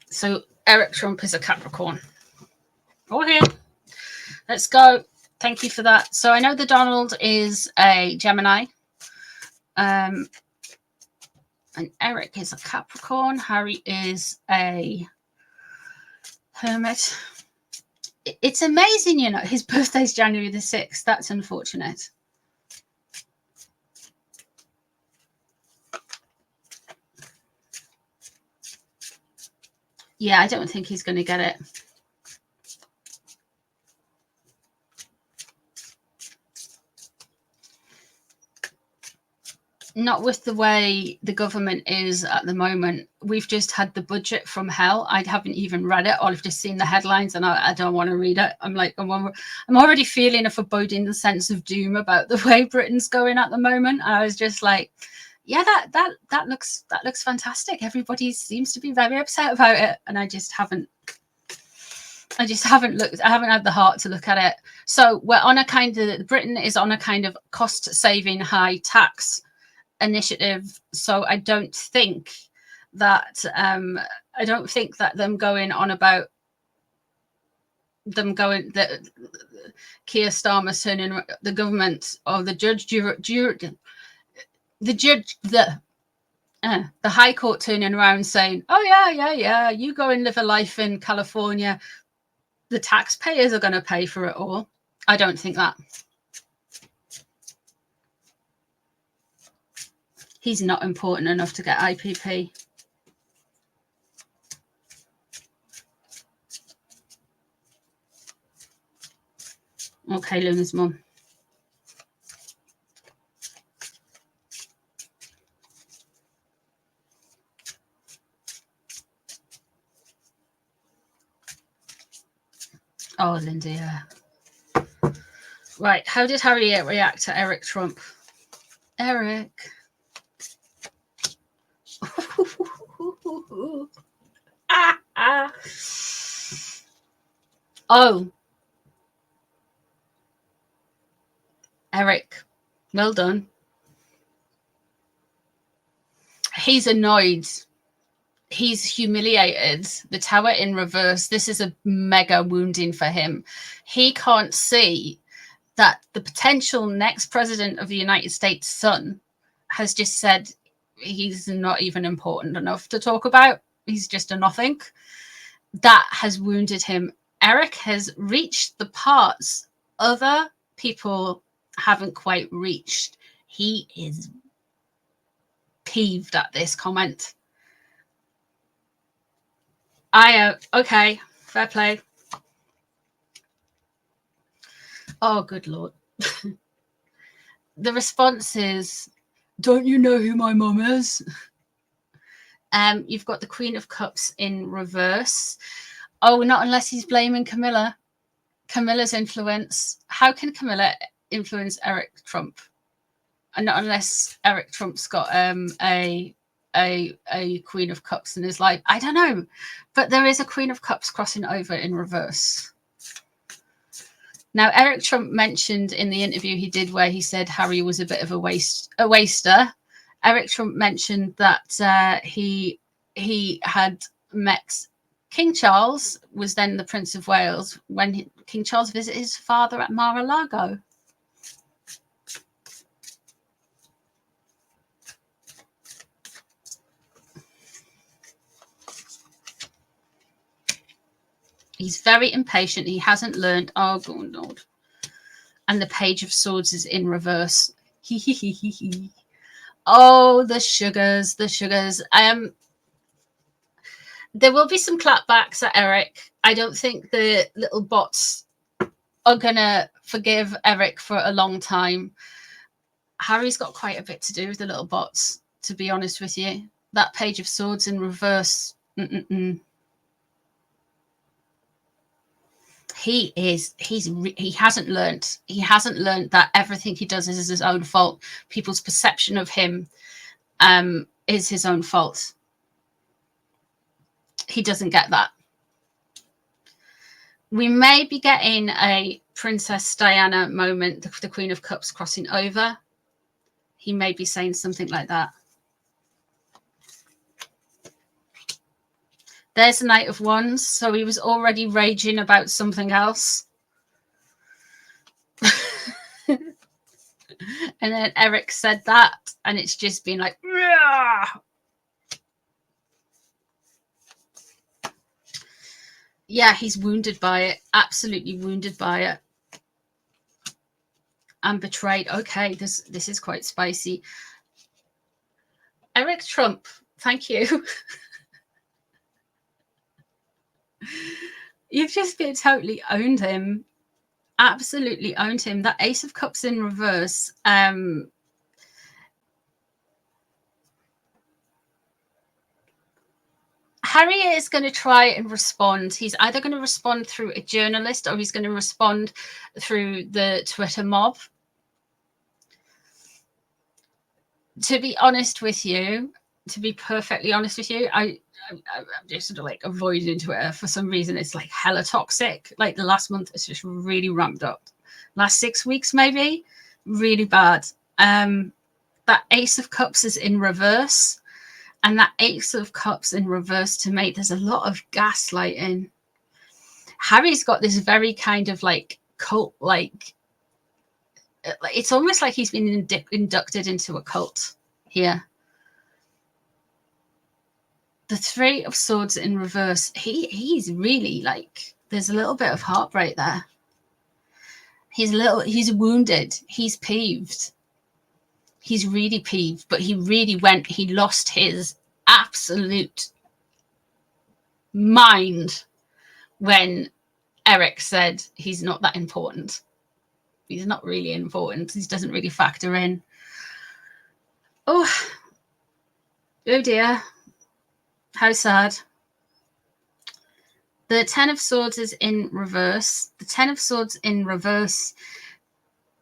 So Eric Trump is a Capricorn. Oh, here. Let's go. Thank you for that. So I know the Donald is a Gemini. And Eric is a Capricorn. Harry is a Hermit. It's amazing, you know. His birthday's January the 6th. That's unfortunate. Yeah, I don't think he's going to get it. Not with the way the government is at the moment. We've just had the budget from hell. I haven't even read it. I've just seen the headlines and I don't want to read it. I'm like, I'm already feeling a foreboding sense of doom about the way Britain's going at the moment. I was just like, yeah, that looks fantastic. Everybody seems to be very upset about it. And I just haven't looked. I haven't had the heart to look at it. So we're on a kind of, Britain is on a kind of cost saving high tax initiative. So I don't think that them going on about them going that Keir Starmer turning the government or the High Court turning around saying, oh yeah, you go and live a life in California, the taxpayers are going to pay for it all. I don't think that. He's not important enough to get IPP. Okay, Luna's mum. Oh, Linda, yeah. Right, how did Harry react to Eric Trump? Eric. Oh. Eric, well done. He's annoyed. He's humiliated. The tower in reverse. This is a mega wounding for him. He can't see that the potential next president of the United States' son has just said he's not even important enough to talk about. He's just a nothing. That has wounded him. Eric has reached the parts other people haven't quite reached. He is peeved at this comment. Okay, fair play. Oh, good Lord. The response is, don't you know who my mum is? You've got the Queen of Cups in reverse. Oh, not unless he's blaming Camilla. Camilla's influence. How can Camilla influence Eric Trump? And not unless Eric Trump's got a Queen of Cups in his life. I don't know. But there is a Queen of Cups crossing over in reverse. Now, Eric Trump mentioned in the interview he did where he said Harry was a bit of a waster. Eric Trump mentioned that he had met King Charles, was then the Prince of Wales, when King Charles visited his father at Mar-a-Lago. He's very impatient. He hasn't learned. Oh, God, Lord. And the Page of Swords is in reverse. Oh, the sugars. There will be some clapbacks at Eric. I don't think the little bots are going to forgive Eric for a long time. Harry's got quite a bit to do with the little bots, to be honest with you. That Page of Swords in reverse. He hasn't learned. He hasn't learned that everything he does is his own fault. People's perception of him is his own fault. He doesn't get that. We may be getting a Princess Diana moment, the Queen of Cups crossing over. He may be saying something like that. There's the Knight of Wands. So he was already raging about something else. And then Eric said that, and it's just been like, Rah! Yeah, he's wounded by it. Absolutely wounded by it. And betrayed. Okay, this is quite spicy. Eric Trump, thank you. You've just been totally owned him. Absolutely owned him. That Ace of Cups in reverse. Harry is going to try and respond. He's either going to respond through a journalist or he's going to respond through the Twitter mob. To be honest with you, to be perfectly honest with you, I'm just sort of like avoiding Twitter for some reason. It's like hella toxic. Like the last month, it's just really ramped up. Last 6 weeks, maybe, really bad. That Ace of Cups is in reverse. And that Ace of Cups in reverse, to me, there's a lot of gaslighting. Harry's got this very kind of like cult, like it's almost like he's been inducted into a cult here. The Three of Swords in reverse, he's really like, there's a little bit of heartbreak there. He's wounded, he's peeved. He's really peeved, but he lost his absolute mind when Eric said he's not that important. He's not really important. He doesn't really factor in. Oh dear. How sad. The Ten of Swords is in reverse. The Ten of Swords in reverse,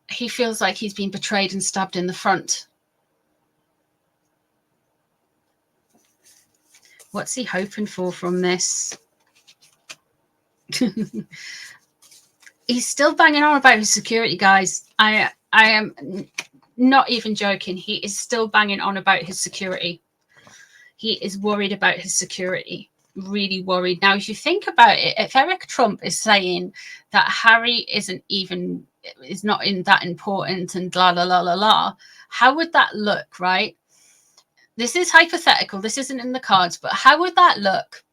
he feels like he's been betrayed and stabbed in the front. What's he hoping for from this? He's still banging on about his security, guys. I am not even joking. He is still banging on about his security. He is worried about his security. Really worried. Now, if you think about it, if Eric Trump is saying that Harry is not that important and la la la la la, how would that look, right? This is hypothetical. This isn't in the cards, but how would that look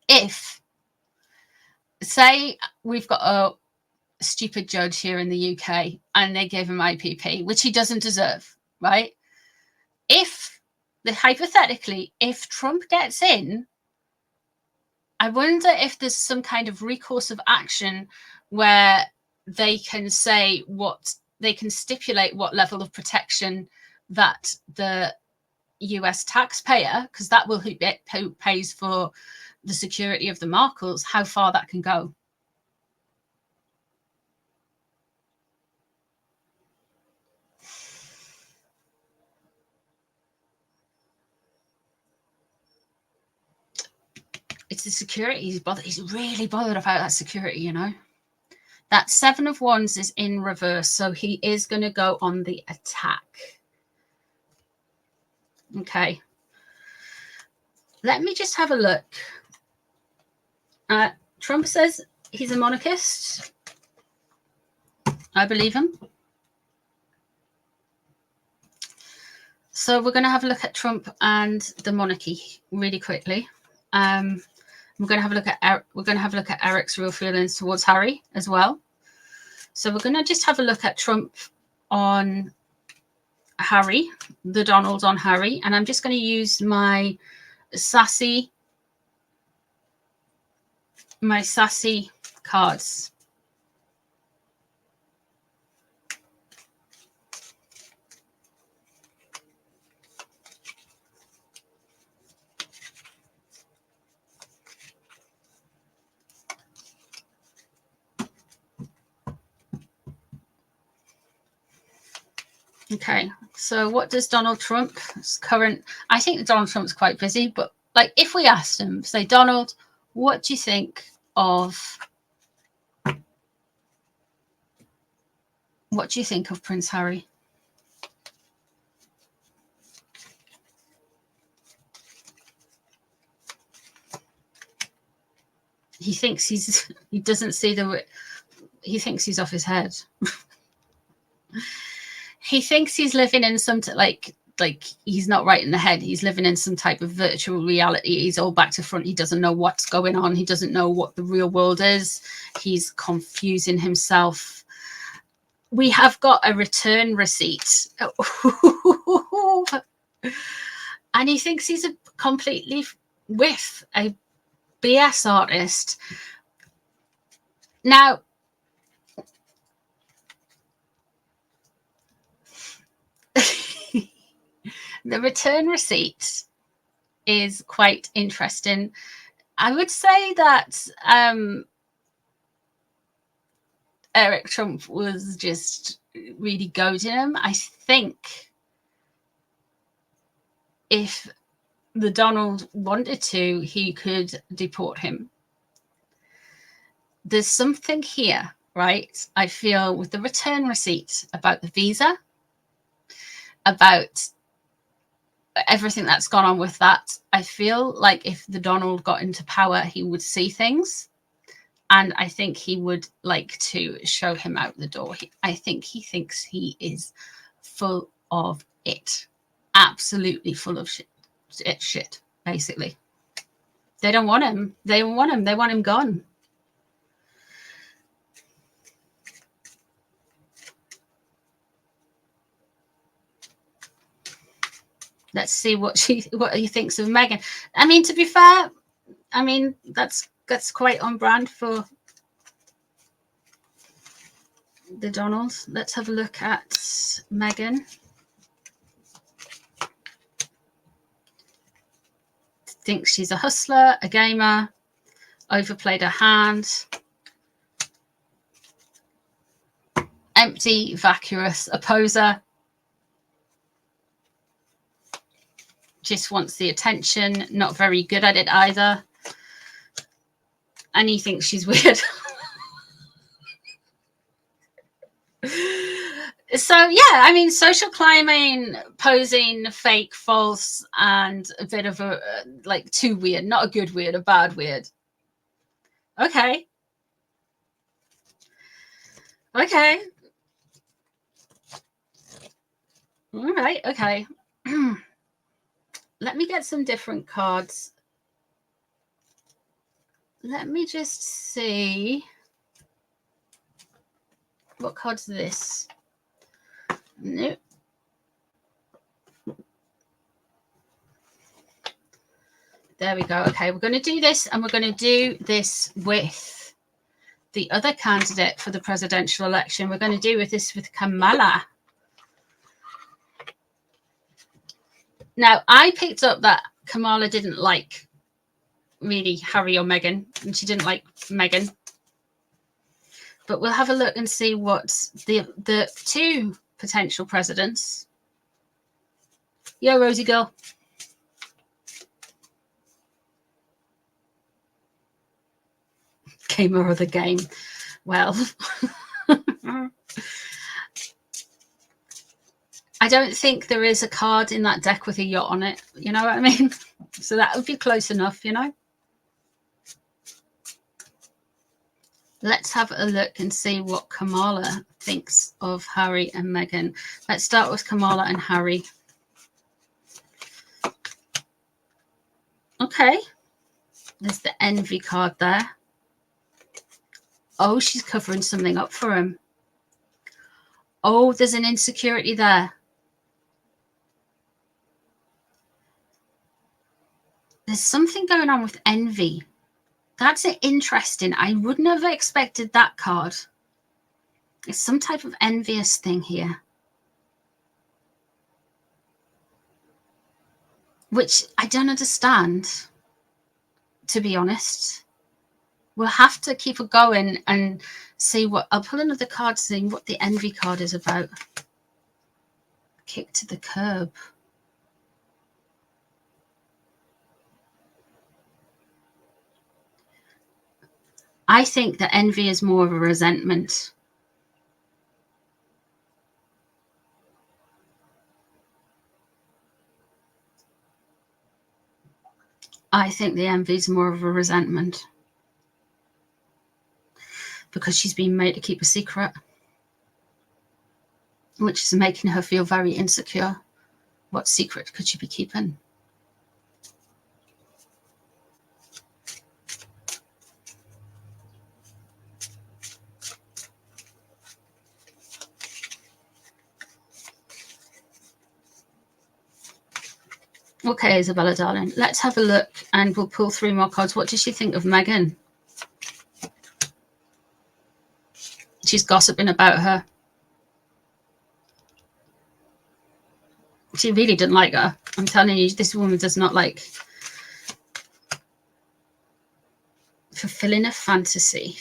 if, say, we've got a stupid judge here in the UK and they give him IPP, which he doesn't deserve, right? Hypothetically, if Trump gets in, I wonder if there's some kind of recourse of action where they can say they can stipulate what level of protection that the US taxpayer, because that will who pays for the security of the Markles, how far that can go. It's the security he's bothered. He's really bothered about that security, you know. That Seven of Wands is in reverse, so he is going to go on the attack. Okay. Let me just have a look. Trump says he's a monarchist. I believe him. So we're going to have a look at Trump and the monarchy really quickly. We're going to have a look at Eric's real feelings towards Harry as well. So we're going to just have a look at Trump on Harry, the Donald on Harry, and I'm just going to use my sassy cards. Okay, so what does Donald Trump's current... I think Donald Trump's quite busy, but like if we asked him, say, Donald, what do you think of... What do you think of Prince Harry? He thinks he doesn't see he thinks he's off his head. He thinks he's living in some, like he's not right in the head. He's living in some type of virtual reality. He's all back to front. He doesn't know what's going on. He doesn't know what the real world is. He's confusing himself. We have got a return receipt. And he thinks he's a completely whiff, a BS artist. Now, the return receipt is quite interesting. I would say that Eric Trump was just really goading him. I think if the Donald wanted to, he could deport him. There's something here, right? I feel with the return receipt about the visa, about everything that's gone on with that. I feel like if the Donald got into power, he would see things. And I think he would like to show him out the door. I think he thinks he is full of it. Absolutely full of shit, basically. They don't want him. They want him. They want him gone. Let's see what he thinks of Meghan. I mean, to be fair, I mean, that's quite on brand for the Donald. Let's have a look at Meghan. Thinks she's a hustler, a gamer, overplayed her hand, empty, vacuous, a poser, just wants the attention, not very good at it either. And he thinks she's weird. So, yeah, I mean, social climbing, posing, fake, false, and a bit of a, like, too weird. Not a good weird, a bad weird. Okay. Okay. All right, okay. Let me get some different cards. Let me just see. What card's this? Nope. There we go. Okay, we're going to do this, and we're going to do this with the other candidate for the presidential election. We're going to do this with Kamala. Now, I picked up that Kamala didn't like really Harry or Meghan, and she didn't like Meghan. But we'll have a look and see what the two potential presidents. Yo, Rosie girl. Gamer of the game. Well, I don't think there is a card in that deck with a yacht on it. You know what I mean? So that would be close enough, you know? Let's have a look and see what Kamala thinks of Harry and Meghan. Let's start with Kamala and Harry. Okay. There's the envy card there. Oh, she's covering something up for him. Oh, there's an insecurity there. There's something going on with envy. That's interesting. I wouldn't have expected that card. It's some type of envious thing here. Which I don't understand, to be honest. We'll have to keep it going and see what... I'll pull another card seeing what the envy card is about. Kick to the curb. I think that envy is more of a resentment. I think the envy is more of a resentment. because she's been made to keep a secret, which is making her feel very insecure. What secret could she be keeping? Okay, Isabella, darling, let's have a look and we'll pull 3 more cards. What does she think of Megan? She's gossiping about her. She really didn't like her. I'm telling you, this woman does not like fulfilling a fantasy.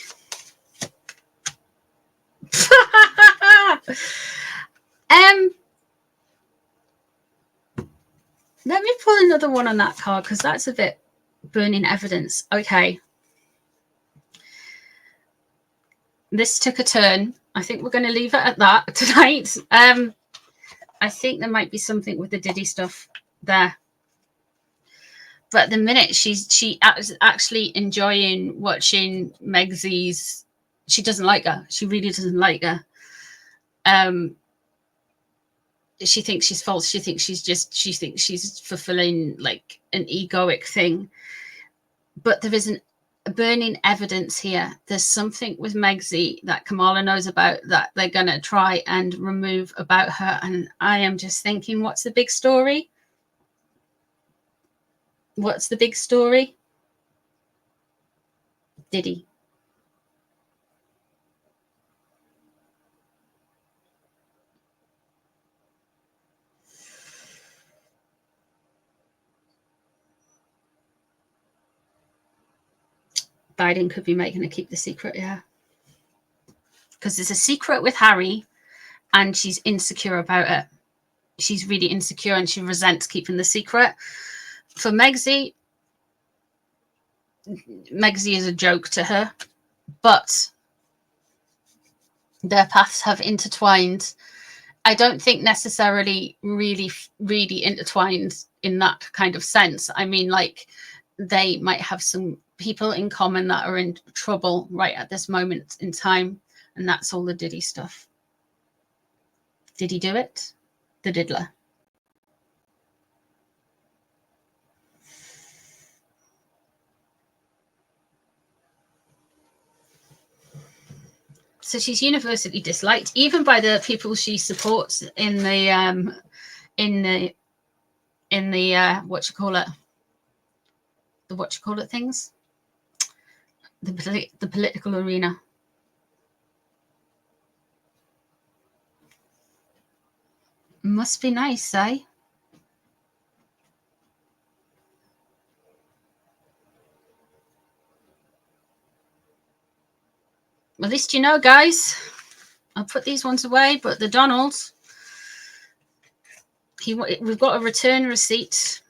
Let me pull another one on that card because that's a bit burning evidence. Okay. This took a turn. I think we're going to leave it at that tonight. I think there might be something with the Diddy stuff there. But the minute she actually enjoying watching Megsy's, she doesn't like her. She really doesn't like her. She thinks she's false. She thinks she's fulfilling like an egoic thing. But there isn't a burning evidence here. There's something with Megsy that Kamala knows about that they're going to try and remove about her. And I am just thinking, what's the big story? What's the big story? Diddy. Biden could be making her keep the secret, yeah. Because there's a secret with Harry and she's insecure about it. She's really insecure and she resents keeping the secret. For Megsy is a joke to her, but their paths have intertwined. I don't think necessarily really intertwined in that kind of sense. I mean, like, they might have some people in common that are in trouble right at this moment in time, and that's all the Diddy stuff. Did he do it? The diddler. So she's universally disliked, even by the people she supports in the things, the political arena. Must be nice, eh? At least you know, guys. I'll put these ones away, but the Donalds, we've got a return receipt.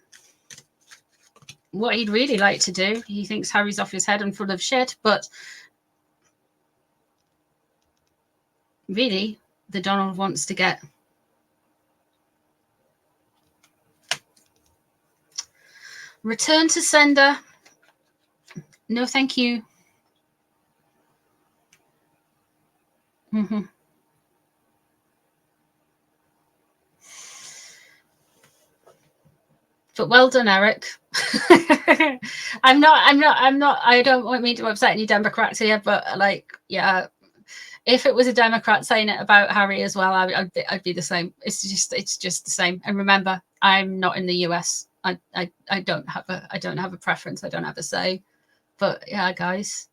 What he'd really like to do, he thinks Harry's off his head and full of shit, but really, the Donald wants to get return to sender. No, thank you. But well done, Eric. I don't mean to upset any Democrats here, but like, yeah, if it was a Democrat saying it about Harry as well, I'd be the same. It's just the same. And remember, I'm not in the US. I don't have a preference. I don't have a say. But yeah, guys.